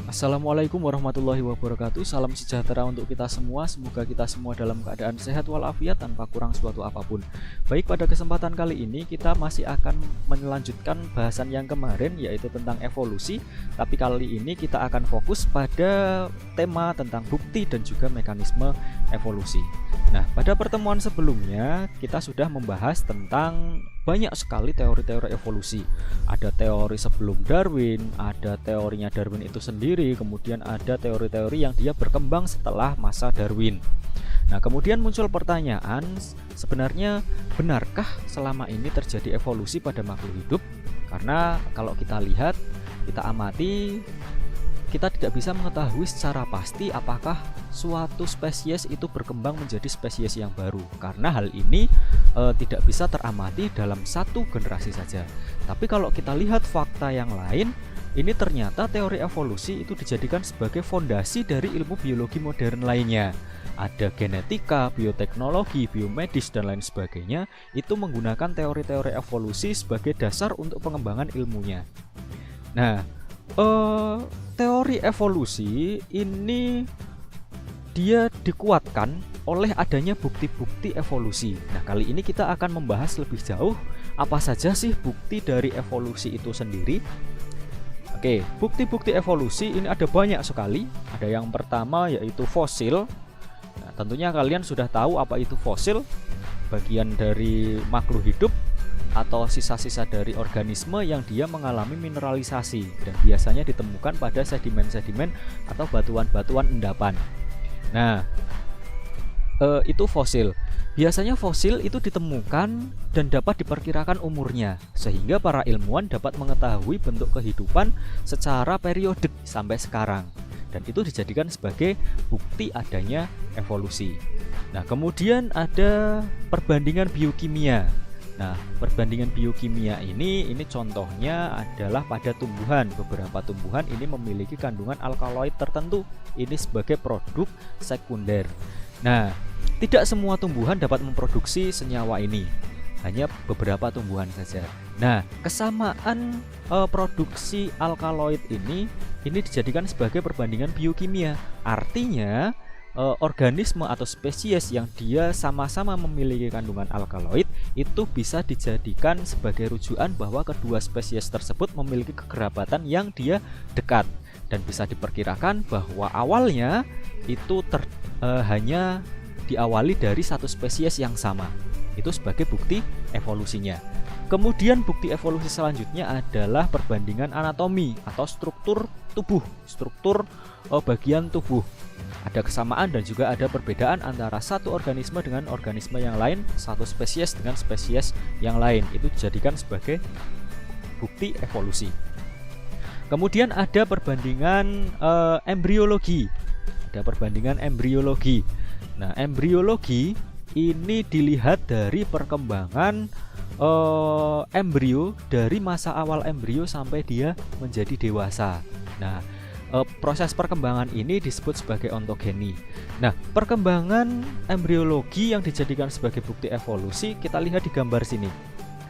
Assalamualaikum warahmatullahi wabarakatuh. Salam sejahtera untuk kita semua. Semoga kita semua dalam keadaan sehat walafiat tanpa kurang suatu apapun. Baik, pada kesempatan kali ini kita masih akan melanjutkan bahasan yang kemarin, yaitu tentang evolusi. Tapi kali ini kita akan fokus pada tema tentang bukti dan juga mekanisme evolusi. Nah, pada pertemuan sebelumnya kita sudah membahas tentang banyak sekali teori-teori evolusi. Ada teori sebelum Darwin, ada teorinya Darwin itu sendiri, kemudian ada teori-teori yang dia berkembang setelah masa Darwin. Nah, kemudian muncul pertanyaan, sebenarnya benarkah selama ini terjadi evolusi pada makhluk hidup? Karena kalau kita lihat, kita amati, kita tidak bisa mengetahui secara pasti apakah suatu spesies itu berkembang menjadi spesies yang baru, karena hal ini tidak bisa teramati dalam satu generasi saja. Tapi kalau kita lihat fakta yang lain, ini ternyata teori evolusi itu dijadikan sebagai fondasi dari ilmu biologi modern lainnya. Ada genetika, bioteknologi, biomedis, dan lain sebagainya, itu menggunakan teori-teori evolusi sebagai dasar untuk pengembangan ilmunya. Nah, teori evolusi ini dia dikuatkan oleh adanya bukti-bukti evolusi. Nah, kali ini kita akan membahas lebih jauh apa saja sih bukti dari evolusi itu sendiri. Oke, bukti-bukti evolusi ini ada banyak sekali. Ada yang pertama yaitu fosil. Nah, tentunya kalian sudah tahu apa itu fosil, bagian dari makhluk hidup atau sisa-sisa dari organisme yang dia mengalami mineralisasi dan biasanya ditemukan pada sedimen-sedimen atau batuan-batuan endapan. Nah, itu fosil. Biasanya fosil itu ditemukan dan dapat diperkirakan umurnya, sehingga para ilmuwan dapat mengetahui bentuk kehidupan secara periodik sampai sekarang. Dan itu dijadikan sebagai bukti adanya evolusi. Nah, kemudian ada perbandingan biokimia. Nah, perbandingan biokimia ini contohnya adalah pada tumbuhan. Beberapa tumbuhan ini memiliki kandungan alkaloid tertentu. Ini sebagai produk sekunder. Nah, tidak semua tumbuhan dapat memproduksi senyawa ini. Hanya beberapa tumbuhan saja. Nah, kesamaan produksi alkaloid ini dijadikan sebagai perbandingan biokimia. Artinya organisme atau spesies yang dia sama-sama memiliki kandungan alkaloid itu bisa dijadikan sebagai rujukan bahwa kedua spesies tersebut memiliki kekerabatan yang dia dekat, dan bisa diperkirakan bahwa awalnya itu hanya diawali dari satu spesies yang sama. Itu sebagai bukti evolusinya. Kemudian bukti evolusi selanjutnya adalah perbandingan anatomi atau struktur tubuh, struktur bagian tubuh. Ada kesamaan dan juga ada perbedaan antara satu organisme dengan organisme yang lain, satu spesies dengan spesies yang lain. Itu dijadikan sebagai bukti evolusi. Kemudian ada perbandingan embriologi. Ada perbandingan embriologi. Nah, embriologi ini dilihat dari perkembangan embrio dari masa awal embrio sampai dia menjadi dewasa. Nah, proses perkembangan ini disebut sebagai ontogeni. Nah, perkembangan embriologi yang dijadikan sebagai bukti evolusi kita lihat di gambar sini.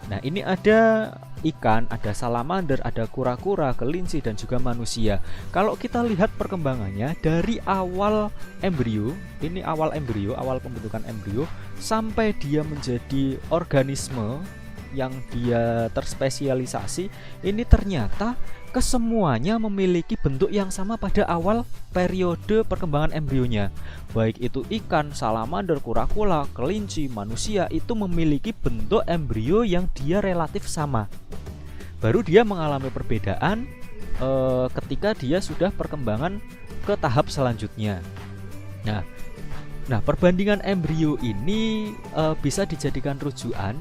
Nah, ini ada ikan, ada salamander, ada kura-kura, kelinci, dan juga manusia. Kalau kita lihat perkembangannya dari awal embrio, ini awal embrio, awal pembentukan embrio, sampai dia menjadi organisme yang dia terspesialisasi, ini ternyata kesemuanya memiliki bentuk yang sama pada awal periode perkembangan embrionya. Baik itu ikan, salamander, kura-kura, kelinci, manusia, itu memiliki bentuk embrio yang dia relatif sama. Baru dia mengalami perbedaan ketika dia sudah perkembangan ke tahap selanjutnya. Nah, perbandingan embrio ini bisa dijadikan rujukan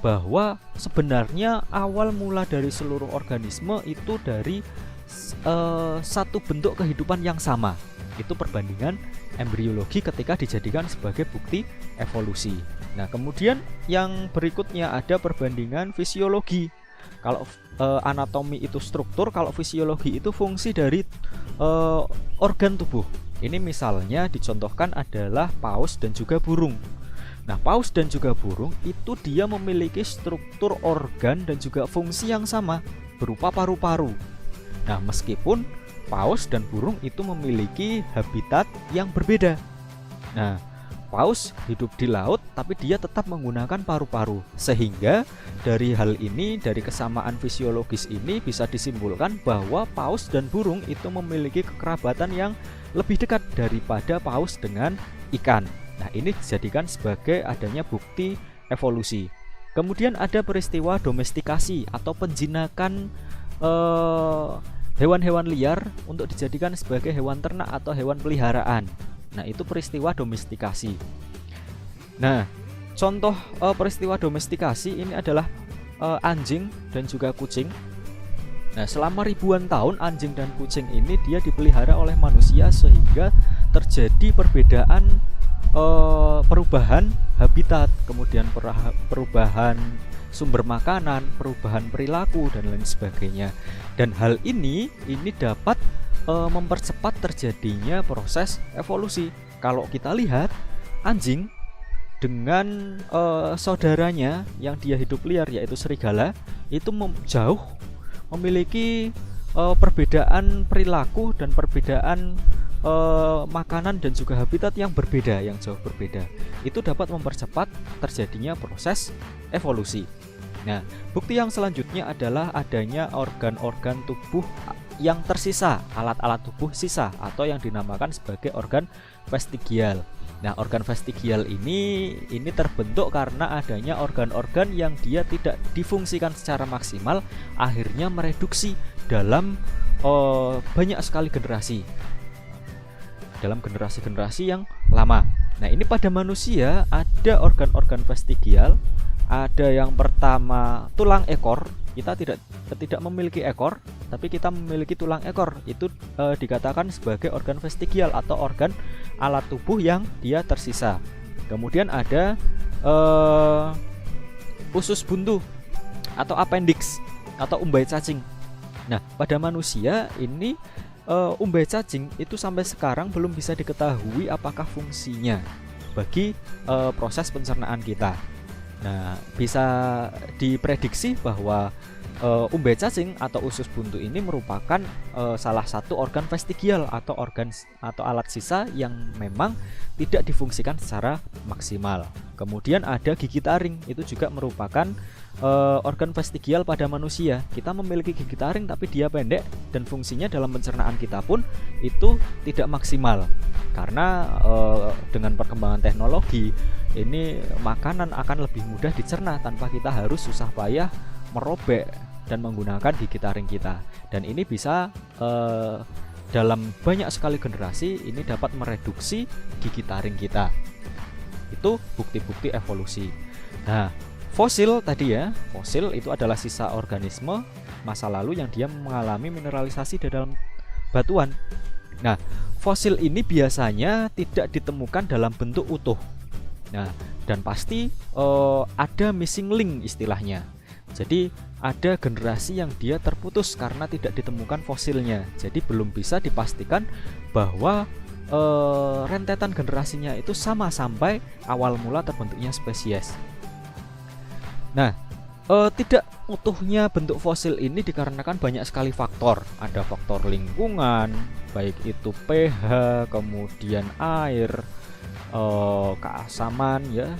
bahwa sebenarnya awal mula dari seluruh organisme itu dari satu bentuk kehidupan yang sama. Itu perbandingan embriologi ketika dijadikan sebagai bukti evolusi. Nah, kemudian yang berikutnya ada perbandingan fisiologi. Kalau anatomi itu struktur, kalau fisiologi itu fungsi dari organ tubuh. Ini misalnya dicontohkan adalah paus dan juga burung. Nah, paus dan juga burung itu dia memiliki struktur organ dan juga fungsi yang sama berupa paru-paru. Nah, meskipun paus dan burung itu memiliki habitat yang berbeda. Nah, paus hidup di laut tapi dia tetap menggunakan paru-paru, sehingga dari hal ini, dari kesamaan fisiologis ini bisa disimpulkan bahwa paus dan burung itu memiliki kekerabatan yang lebih dekat daripada paus dengan ikan. Nah, ini dijadikan sebagai adanya bukti evolusi. Kemudian ada peristiwa domestikasi atau penjinakan hewan-hewan liar untuk dijadikan sebagai hewan ternak atau hewan peliharaan. Nah, itu peristiwa domestikasi. Nah, contoh peristiwa domestikasi ini adalah anjing dan juga kucing. Nah, selama ribuan tahun anjing dan kucing ini dia dipelihara oleh manusia sehingga terjadi perbedaan perubahan habitat, kemudian perubahan sumber makanan, perubahan perilaku dan lain sebagainya. Dan hal ini dapat mempercepat terjadinya proses evolusi. Kalau kita lihat anjing dengan saudaranya yang dia hidup liar yaitu serigala itu jauh memiliki perbedaan perilaku dan perbedaan makanan dan juga habitat yang berbeda, yang jauh berbeda. Itu dapat mempercepat terjadinya proses evolusi. Nah, bukti yang selanjutnya adalah adanya organ-organ tubuh yang tersisa, alat-alat tubuh sisa atau yang dinamakan sebagai organ vestigial. Nah, organ vestigial ini terbentuk karena adanya organ-organ yang dia tidak difungsikan secara maksimal, akhirnya mereduksi dalam banyak sekali generasi, dalam generasi-generasi yang lama. Nah, ini pada manusia ada organ-organ vestigial. Ada yang pertama tulang ekor. Kita tidak memiliki ekor, tapi kita memiliki tulang ekor. Itu dikatakan sebagai organ vestigial atau organ alat tubuh yang dia tersisa. Kemudian ada usus buntu atau appendix atau umbai cacing. Nah, pada manusia ini umbai cacing itu sampai sekarang belum bisa diketahui apakah fungsinya bagi proses pencernaan kita. Nah, bisa diprediksi bahwa umbai cacing atau usus buntu ini merupakan salah satu organ vestigial atau alat sisa yang memang tidak difungsikan secara maksimal. Kemudian ada gigi taring, itu juga merupakan organ vestigial pada manusia. Kita memiliki gigi taring tapi dia pendek dan fungsinya dalam pencernaan kita pun itu tidak maksimal. Karena dengan perkembangan teknologi ini makanan akan lebih mudah dicerna tanpa kita harus susah payah merobek dan menggunakan gigi taring kita. Dan ini bisa dalam banyak sekali generasi ini dapat mereduksi gigi taring kita. Itu bukti-bukti evolusi. Nah, fosil tadi ya, fosil itu adalah sisa organisme masa lalu yang dia mengalami mineralisasi di dalam batuan. Nah, fosil ini biasanya tidak ditemukan dalam bentuk utuh. Nah, dan pasti ada missing link istilahnya. Jadi ada generasi yang dia terputus karena tidak ditemukan fosilnya. Jadi belum bisa dipastikan bahwa rentetan generasinya itu sama sampai awal mula terbentuknya spesies. Nah, tidak utuhnya bentuk fosil ini dikarenakan banyak sekali faktor. Ada faktor lingkungan, baik itu pH, kemudian air, keasaman ya,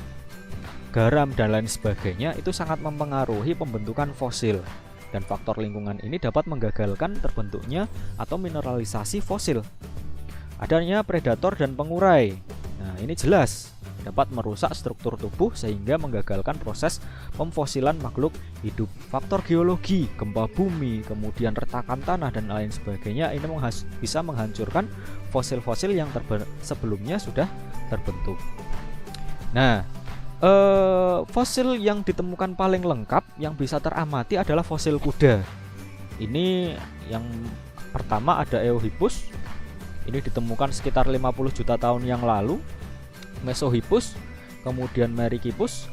garam dan lain sebagainya. Itu sangat mempengaruhi pembentukan fosil. Dan faktor lingkungan ini dapat menggagalkan terbentuknya atau mineralisasi fosil. Adanya predator dan pengurai. Nah, ini jelas dapat merusak struktur tubuh sehingga menggagalkan proses pemfosilan makhluk hidup. Faktor geologi, gempa bumi, kemudian retakan tanah dan lain sebagainya ini bisa menghancurkan fosil-fosil yang sebelumnya sudah terbentuk. Nah, fosil yang ditemukan paling lengkap yang bisa teramati adalah fosil kuda. Ini yang pertama ada Eohippus. Ini ditemukan sekitar 50 juta tahun yang lalu. Mesohippus, kemudian Merychippus,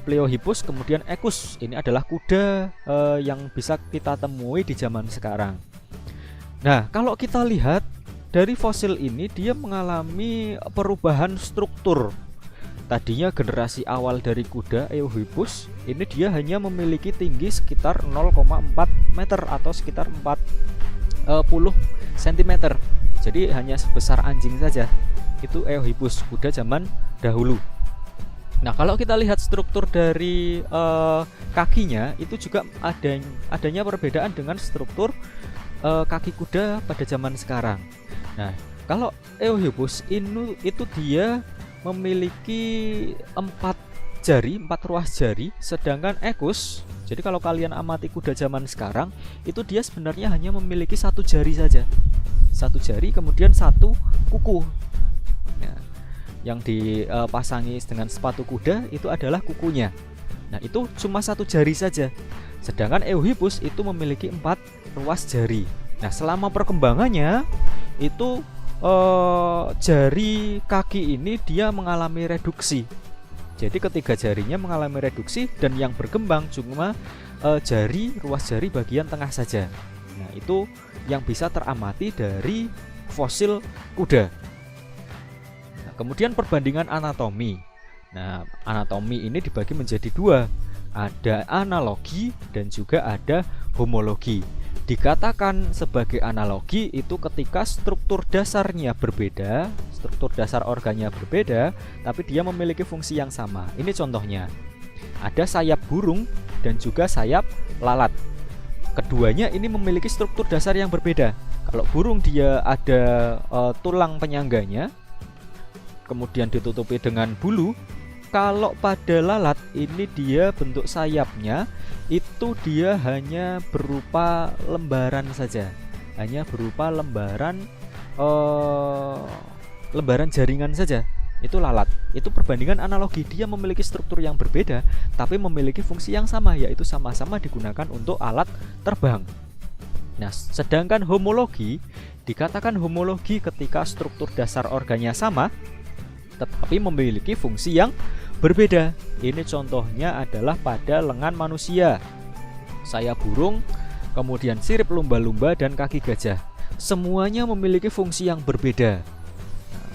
Pliohippus, kemudian Equus. Ini adalah kuda yang bisa kita temui di zaman sekarang. Nah, kalau kita lihat dari fosil ini, dia mengalami perubahan struktur. Tadinya generasi awal dari kuda Eohippus ini dia hanya memiliki tinggi sekitar 0,4 meter atau sekitar 4 cm. Jadi hanya sebesar anjing saja. Itu Eohippus, kuda zaman dahulu. Nah, kalau kita lihat struktur dari kakinya, itu juga adanya perbedaan dengan struktur kaki kuda pada zaman sekarang. Nah, kalau Eohippus itu dia memiliki 4 ruas jari, sedangkan Equus, jadi kalau kalian amati kuda zaman sekarang, itu dia sebenarnya hanya memiliki 1 jari saja. 1 jari, kemudian 1 kuku. Nah, yang dipasangi dengan sepatu kuda itu adalah kukunya. Nah, itu cuma 1 jari saja. Sedangkan Eohippus itu memiliki 4 ruas jari. Nah, selama perkembangannya itu jari kaki ini dia mengalami reduksi. Jadi ketiga jarinya mengalami reduksi dan yang berkembang cuma ruas jari bagian tengah saja. Nah, itu yang bisa teramati dari fosil kuda. Nah, kemudian perbandingan anatomi. Nah, anatomi ini dibagi menjadi 2. Ada analogi dan juga ada homologi. Dikatakan sebagai analogi itu ketika struktur dasarnya berbeda, struktur dasar organnya berbeda, tapi dia memiliki fungsi yang sama. Ini contohnya. Ada sayap burung dan juga sayap lalat. Keduanya ini memiliki struktur dasar yang berbeda. Kalau burung dia ada tulang penyangganya, kemudian ditutupi dengan bulu. Kalau pada lalat ini dia bentuk sayapnya itu dia hanya berupa lembaran saja, hanya berupa lembaran jaringan saja. Itu lalat. Itu perbandingan analogi, dia memiliki struktur yang berbeda tapi memiliki fungsi yang sama, yaitu sama-sama digunakan untuk alat terbang. Nah, sedangkan homologi, dikatakan homologi ketika struktur dasar organnya sama tetapi memiliki fungsi yang berbeda. Ini contohnya adalah pada lengan manusia, sayap burung, kemudian sirip lumba-lumba dan kaki gajah. Semuanya memiliki fungsi yang berbeda.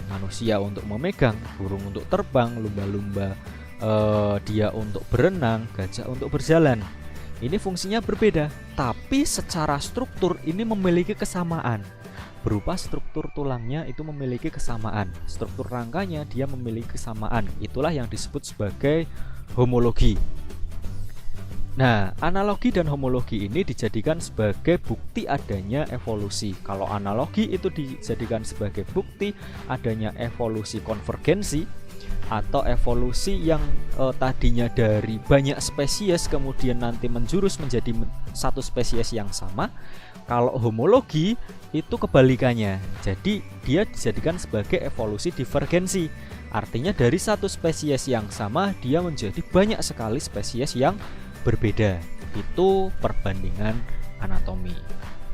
Manusia untuk memegang, burung untuk terbang, lumba-lumba dia untuk berenang, gajah untuk berjalan. Ini fungsinya berbeda, tapi secara struktur ini memiliki kesamaan. Berupa struktur tulangnya itu memiliki kesamaan, struktur rangkanya dia memiliki kesamaan. Itulah yang disebut sebagai homologi. Nah, analogi dan homologi ini dijadikan sebagai bukti adanya evolusi. Kalau analogi itu dijadikan sebagai bukti adanya evolusi konvergensi atau evolusi yang tadinya dari banyak spesies kemudian nanti menjurus menjadi satu spesies yang sama. Kalau homologi itu kebalikannya. Jadi dia dijadikan sebagai evolusi divergensi. Artinya dari satu spesies yang sama dia menjadi banyak sekali spesies yang berbeda. Itu perbandingan anatomi.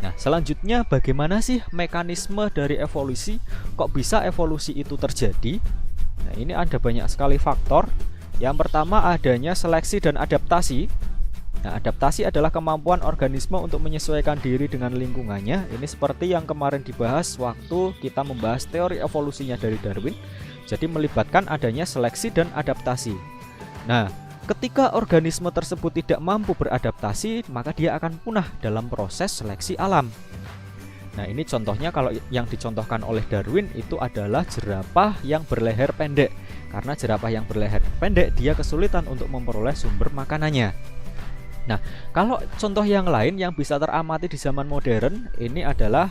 Nah, selanjutnya bagaimana sih mekanisme dari evolusi? Kok bisa evolusi itu terjadi? Nah, ini ada banyak sekali faktor. Yang pertama adanya seleksi dan adaptasi. Nah, adaptasi adalah kemampuan organisme untuk menyesuaikan diri dengan lingkungannya. Ini seperti yang kemarin dibahas waktu kita membahas teori evolusinya dari Darwin. Jadi melibatkan adanya seleksi dan adaptasi. Nah, ketika organisme tersebut tidak mampu beradaptasi, maka dia akan punah dalam proses seleksi alam. Nah, ini contohnya kalau yang dicontohkan oleh Darwin itu adalah jerapah yang berleher pendek. Karena jerapah yang berleher pendek dia kesulitan untuk memperoleh sumber makanannya. Nah, kalau contoh yang lain yang bisa teramati di zaman modern ini adalah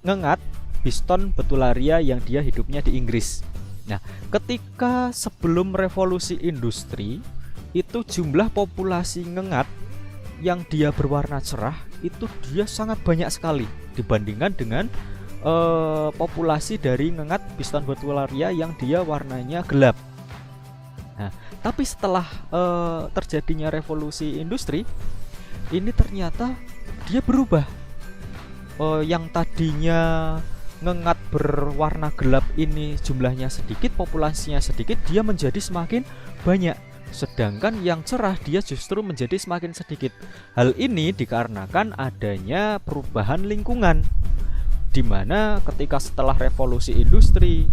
ngengat biston betularia yang dia hidupnya di Inggris. Nah, ketika sebelum revolusi industri itu jumlah populasi ngengat yang dia berwarna cerah itu dia sangat banyak sekali dibandingkan dengan populasi dari ngengat biston betularia yang dia warnanya gelap. Nah, tapi setelah terjadinya revolusi industri ini ternyata dia berubah. Yang tadinya ngengat berwarna gelap ini jumlahnya sedikit, populasinya sedikit, dia menjadi semakin banyak. Sedangkan yang cerah dia justru menjadi semakin sedikit. Hal ini dikarenakan adanya perubahan lingkungan, di mana ketika setelah revolusi industri,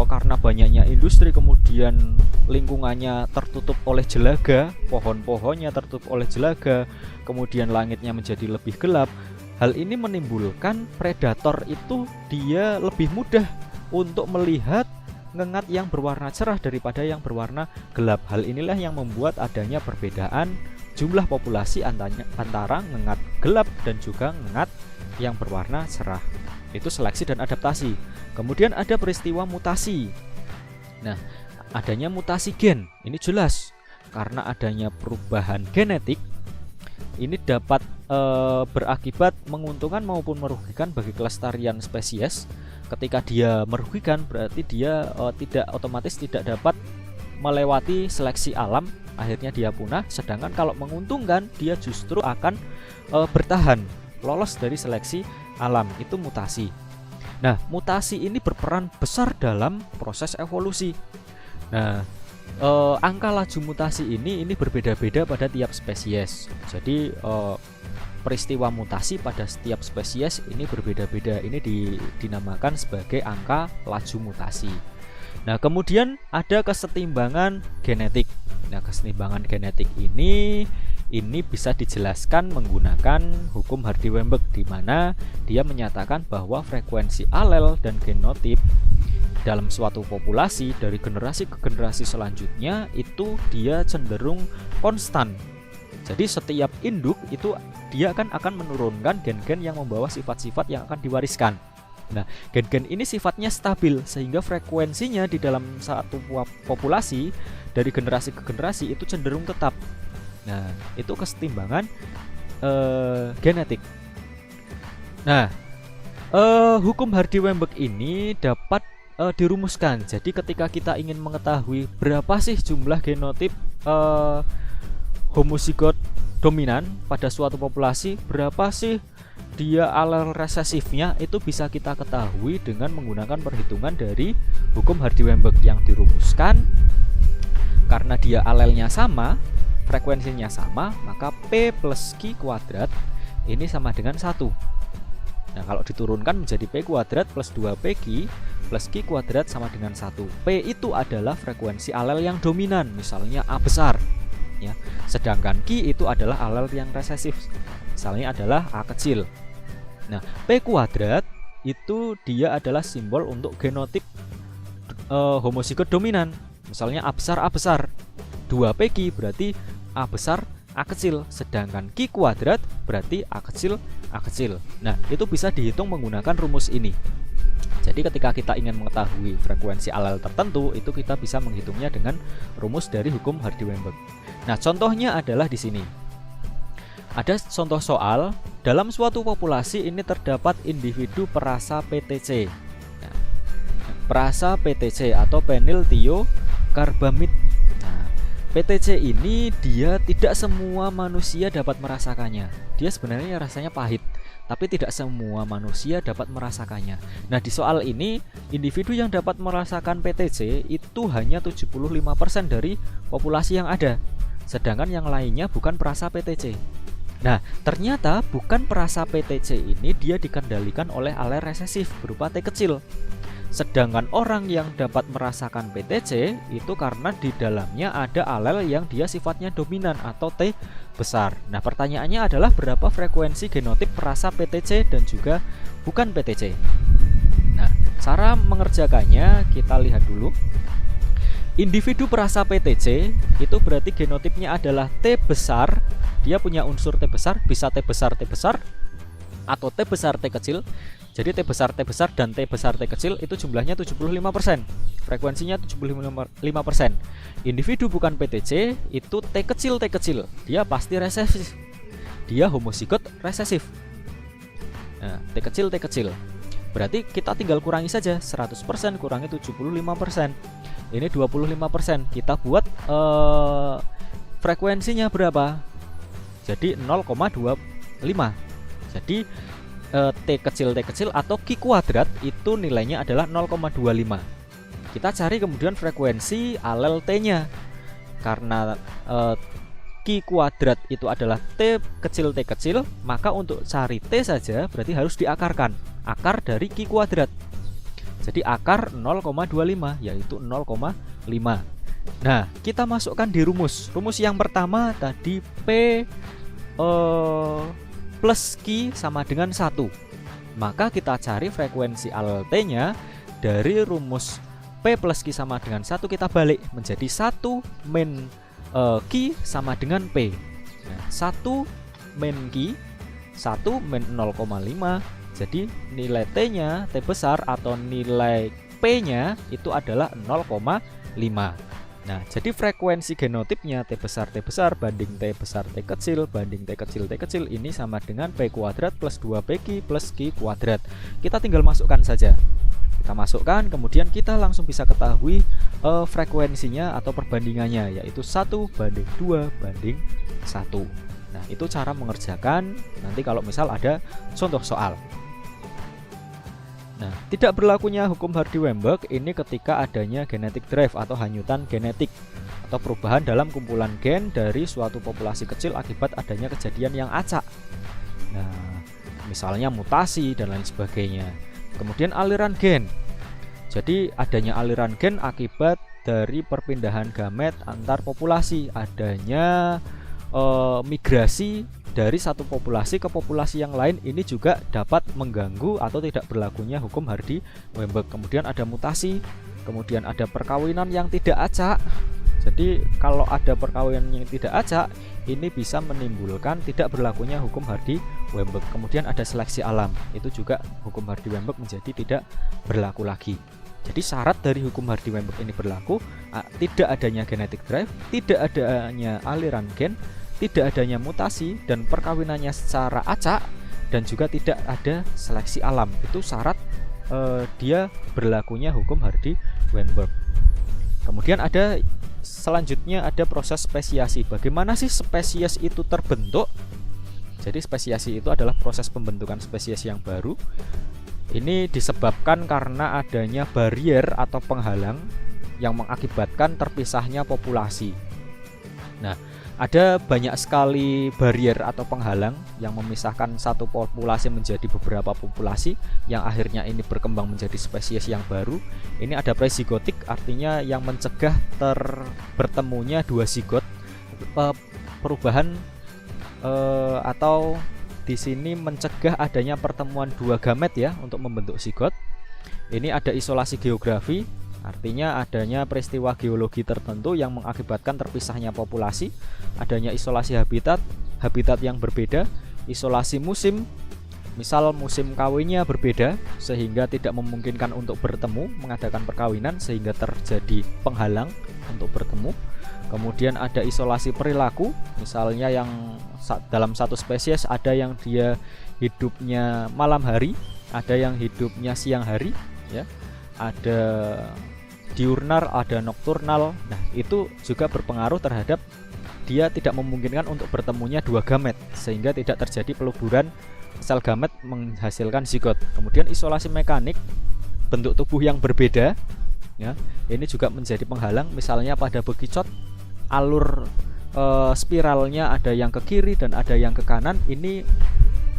karena banyaknya industri kemudian lingkungannya tertutup oleh jelaga, pohon-pohonnya tertutup oleh jelaga, kemudian langitnya menjadi lebih gelap. Hal ini menimbulkan predator itu dia lebih mudah untuk melihat ngengat yang berwarna cerah daripada yang berwarna gelap. Hal inilah yang membuat adanya perbedaan jumlah populasi antara ngengat gelap dan juga ngengat yang berwarna cerah. Itu seleksi dan adaptasi. Kemudian ada peristiwa mutasi. Nah, adanya mutasi gen ini jelas karena adanya perubahan genetik ini dapat berakibat menguntungkan maupun merugikan bagi kelestarian spesies. Ketika dia merugikan berarti dia otomatis tidak dapat melewati seleksi alam, akhirnya dia punah. Sedangkan kalau menguntungkan dia justru akan bertahan lolos dari seleksi alam, itu mutasi. Nah, mutasi ini berperan besar dalam proses evolusi. Nah, angka laju mutasi ini berbeda-beda pada tiap spesies. Jadi peristiwa mutasi pada setiap spesies ini berbeda-beda. Ini dinamakan sebagai angka laju mutasi. Nah, kemudian ada kesetimbangan genetik. Nah, kesetimbangan genetik ini bisa dijelaskan menggunakan hukum Hardy-Weinberg, di mana dia menyatakan bahwa frekuensi alel dan genotip dalam suatu populasi dari generasi ke generasi selanjutnya itu dia cenderung konstan. Jadi setiap induk itu dia akan menurunkan gen-gen yang membawa sifat-sifat yang akan diwariskan. Nah, gen-gen ini sifatnya stabil sehingga frekuensinya di dalam satu populasi dari generasi ke generasi itu cenderung tetap. Nah, itu kesetimbangan genetik. Nah, hukum Hardy-Weinberg ini dapat dirumuskan. Jadi ketika kita ingin mengetahui berapa sih jumlah genotip homozigot dominan pada suatu populasi, berapa sih dia alel resesifnya, itu bisa kita ketahui dengan menggunakan perhitungan dari hukum Hardy-Weinberg yang dirumuskan karena dia alelnya sama, frekuensinya sama, maka P plus Q kuadrat ini sama dengan 1. Nah, kalau diturunkan menjadi P kuadrat plus 2PQ plus Q kuadrat sama dengan 1. P itu adalah frekuensi alel yang dominan, misalnya A besar ya. Sedangkan Q itu adalah alel yang resesif, misalnya adalah A kecil. Nah, P kuadrat itu dia adalah simbol untuk genotip homozigot dominan, misalnya A besar. 2PQ berarti A besar A kecil, sedangkan Q kuadrat berarti A kecil. Nah, itu bisa dihitung menggunakan rumus ini. Jadi ketika kita ingin mengetahui frekuensi alel tertentu, itu kita bisa menghitungnya dengan rumus dari hukum Hardy-Weinberg. Nah, contohnya adalah di sini. Ada contoh soal, dalam suatu populasi ini terdapat individu perasa PTC. Nah, perasa PTC atau penylthiocarbamid. Nah, PTC ini dia tidak semua manusia dapat merasakannya. Dia sebenarnya rasanya pahit, tapi tidak semua manusia dapat merasakannya. Nah, di soal ini individu yang dapat merasakan PTC itu hanya 75% dari populasi yang ada. Sedangkan yang lainnya bukan perasa PTC. Nah, ternyata bukan perasa PTC ini dia dikendalikan oleh alel resesif berupa T kecil. Sedangkan orang yang dapat merasakan PTC itu karena di dalamnya ada alel yang dia sifatnya dominan atau T besar. Nah, pertanyaannya adalah berapa frekuensi genotip perasa PTC dan juga bukan PTC. Nah, cara mengerjakannya kita lihat dulu. Individu perasa PTC itu berarti genotipnya adalah T besar. Dia punya unsur T besar, bisa T besar atau T besar T kecil. Jadi T besar dan T besar T kecil itu jumlahnya 75%. Frekuensinya 75%. Individu bukan PTC itu T kecil. Dia pasti resesif. Dia homozigot resesif. Nah, T kecil. Berarti kita tinggal kurangi saja, 100% kurangi 75%. Ini 25%. Kita buat frekuensinya berapa? Jadi 0,25. Jadi T kecil atau Q kuadrat itu nilainya adalah 0,25. Kita cari kemudian frekuensi alel T-nya. Karena Q kuadrat itu adalah T kecil, maka untuk cari T saja berarti harus diakarkan. Akar dari Q kuadrat. Jadi akar 0,25 yaitu 0,5. Nah, kita masukkan di rumus. Rumus yang pertama tadi P plus Q sama dengan 1. Maka kita cari frekuensi ALT-nya dari rumus P plus Q sama dengan 1, kita balik menjadi 1 min Q sama dengan P. Nah, 1 min Q 1 min 0,5. Jadi nilai T-nya, T besar atau nilai P-nya itu adalah 0,5. Nah, jadi frekuensi genotipnya T besar banding T besar T kecil banding T kecil ini sama dengan P kuadrat plus 2PQ plus Q kuadrat. Kita tinggal masukkan saja. Kita masukkan, kemudian kita langsung bisa ketahui frekuensinya atau perbandingannya, yaitu 1 banding 2 banding 1. Nah, itu cara mengerjakan nanti kalau misal ada contoh soal. Nah, tidak berlakunya hukum Hardy-Weinberg ini ketika adanya genetic drift atau hanyutan genetik atau perubahan dalam kumpulan gen dari suatu populasi kecil akibat adanya kejadian yang acak. Nah, misalnya mutasi dan lain sebagainya. Kemudian aliran gen. Jadi adanya aliran gen akibat dari perpindahan gamet antar populasi, adanya migrasi dari satu populasi ke populasi yang lain, ini juga dapat mengganggu atau tidak berlakunya hukum Hardy-Weinberg. Kemudian ada mutasi, kemudian ada perkawinan yang tidak acak. Jadi kalau ada perkawinan yang tidak acak, ini bisa menimbulkan tidak berlakunya hukum Hardy-Weinberg. Kemudian ada seleksi alam, itu juga hukum Hardy-Weinberg menjadi tidak berlaku lagi. Jadi syarat dari hukum Hardy-Weinberg ini berlaku, tidak adanya genetic drive, tidak adanya aliran gen, tidak adanya mutasi dan perkawinannya secara acak, dan juga tidak ada seleksi alam. Itu syarat dia berlakunya hukum Hardy-Weinberg. Kemudian ada selanjutnya ada proses spesiasi. Bagaimana sih spesies itu terbentuk? Jadi spesiasi itu adalah proses pembentukan spesies yang baru. Ini disebabkan karena adanya barrier atau penghalang yang mengakibatkan terpisahnya populasi. Nah, ada banyak sekali barrier atau penghalang yang memisahkan satu populasi menjadi beberapa populasi yang akhirnya ini berkembang menjadi spesies yang baru. Ini ada prezigotik, artinya yang mencegah bertemunya dua zigot, perubahan atau di sini mencegah adanya pertemuan dua gamet ya untuk membentuk zigot. Ini ada isolasi geografi, artinya adanya peristiwa geologi tertentu yang mengakibatkan terpisahnya populasi. Adanya isolasi habitat yang berbeda. Isolasi musim, misal musim kawinnya berbeda sehingga tidak memungkinkan untuk bertemu, mengadakan perkawinan sehingga terjadi penghalang untuk bertemu. Kemudian ada isolasi perilaku, misalnya yang dalam satu spesies ada yang dia hidupnya malam hari, ada yang hidupnya siang hari ya. Ada diurnal, ada nokturnal. Nah, itu juga berpengaruh terhadap dia tidak memungkinkan untuk bertemunya dua gamet sehingga tidak terjadi peluburan sel gamet menghasilkan zigot. Kemudian isolasi mekanik, bentuk tubuh yang berbeda ya. Ini juga menjadi penghalang, misalnya pada bekicot alur spiralnya ada yang ke kiri dan ada yang ke kanan, ini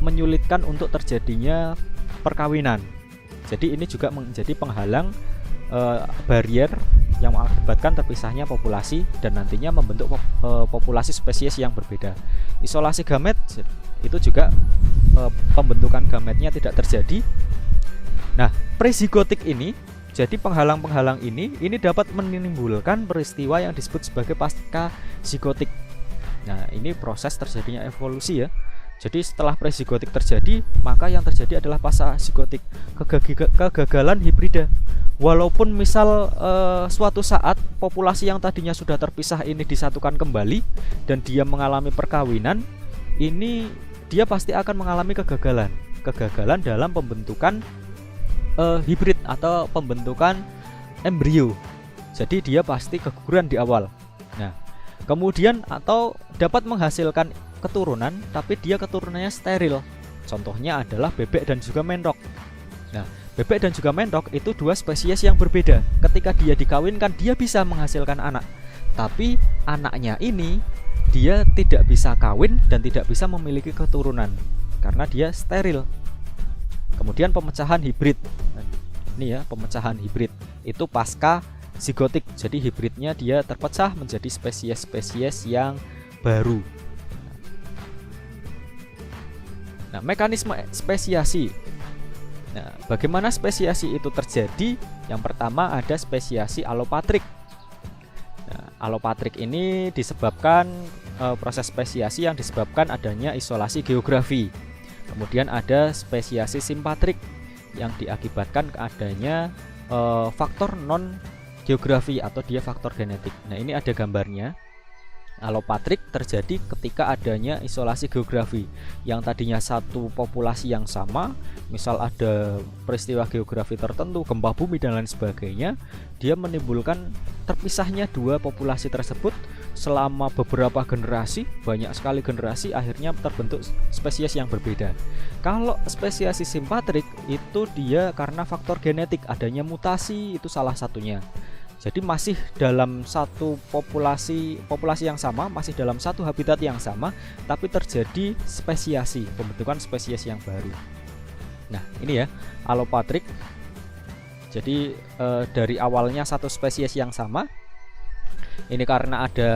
menyulitkan untuk terjadinya perkawinan. Jadi ini juga menjadi penghalang barrier yang mengakibatkan terpisahnya populasi dan nantinya membentuk populasi spesies yang berbeda. Isolasi gamet itu juga pembentukan gametnya tidak terjadi. Nah, prezigotik ini, jadi penghalang-penghalang ini dapat menimbulkan peristiwa yang disebut sebagai pasca zigotik. Nah, ini proses terjadinya evolusi ya. Jadi setelah prezigotik terjadi, maka yang terjadi adalah pasca zigotik, kegagalan hibrida. Walaupun misal suatu saat populasi yang tadinya sudah terpisah ini disatukan kembali dan dia mengalami perkawinan, ini dia pasti akan mengalami kegagalan dalam pembentukan hibrid atau pembentukan embrio. Jadi dia pasti keguguran di awal. Nah, kemudian atau dapat menghasilkan keturunan tapi dia keturunannya steril. Contohnya adalah bebek dan juga mentok. Nah, bebek dan juga mentok itu dua spesies yang berbeda. Ketika dia dikawinkan, dia bisa menghasilkan anak. Tapi anaknya ini dia tidak bisa kawin dan tidak bisa memiliki keturunan karena dia steril. Kemudian pemecahan hibrid. Ini ya, pemecahan hibrid itu pasca zigotik. Jadi hibridnya dia terpecah menjadi spesies-spesies yang baru. Nah, mekanisme spesiasi. Nah, bagaimana spesiasi itu terjadi? Yang pertama ada spesiasi alopatrik. Nah, alopatrik ini disebabkan proses spesiasi yang disebabkan adanya isolasi geografi. Kemudian ada spesiasi simpatrik yang diakibatkan adanya faktor non geografi atau dia faktor genetik. Nah, ini ada gambarnya. Alopatrik terjadi ketika adanya isolasi geografi yang tadinya satu populasi yang sama, misal ada peristiwa geografi tertentu, gempa bumi dan lain sebagainya, dia menimbulkan terpisahnya dua populasi tersebut selama beberapa generasi, banyak sekali generasi, akhirnya terbentuk spesies yang berbeda. Kalau spesies simpatrik itu dia karena faktor genetik, adanya mutasi, itu salah satunya. Jadi masih dalam satu populasi yang sama, masih dalam satu habitat yang sama, tapi terjadi spesiasi, pembentukan spesies yang baru. Nah, ini ya, alopatrik. Jadi dari awalnya satu spesies yang sama, ini karena ada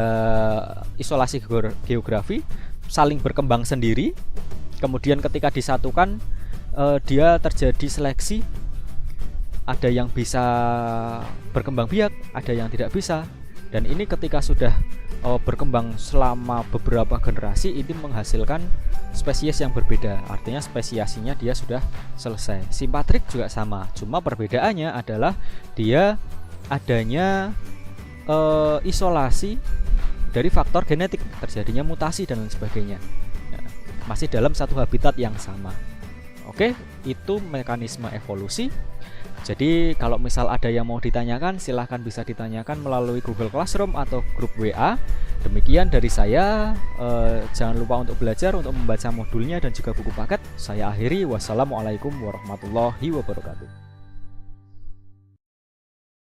isolasi geografi, saling berkembang sendiri. Kemudian ketika disatukan, dia terjadi seleksi. Ada yang bisa berkembang biak, ada yang tidak bisa. Dan ini ketika sudah berkembang selama beberapa generasi, ini menghasilkan spesies yang berbeda. Artinya spesiasinya dia sudah selesai. Simpatrik juga sama, cuma perbedaannya adalah dia adanya isolasi dari faktor genetik, terjadinya mutasi dan lain sebagainya. Nah, masih dalam satu habitat yang sama. Oke, itu mekanisme evolusi. Jadi kalau misal ada yang mau ditanyakan, silahkan bisa ditanyakan melalui Google Classroom atau grup WA. Demikian dari saya, jangan lupa untuk belajar, untuk membaca modulnya dan juga buku paket. Saya akhiri, wassalamualaikum warahmatullahi wabarakatuh.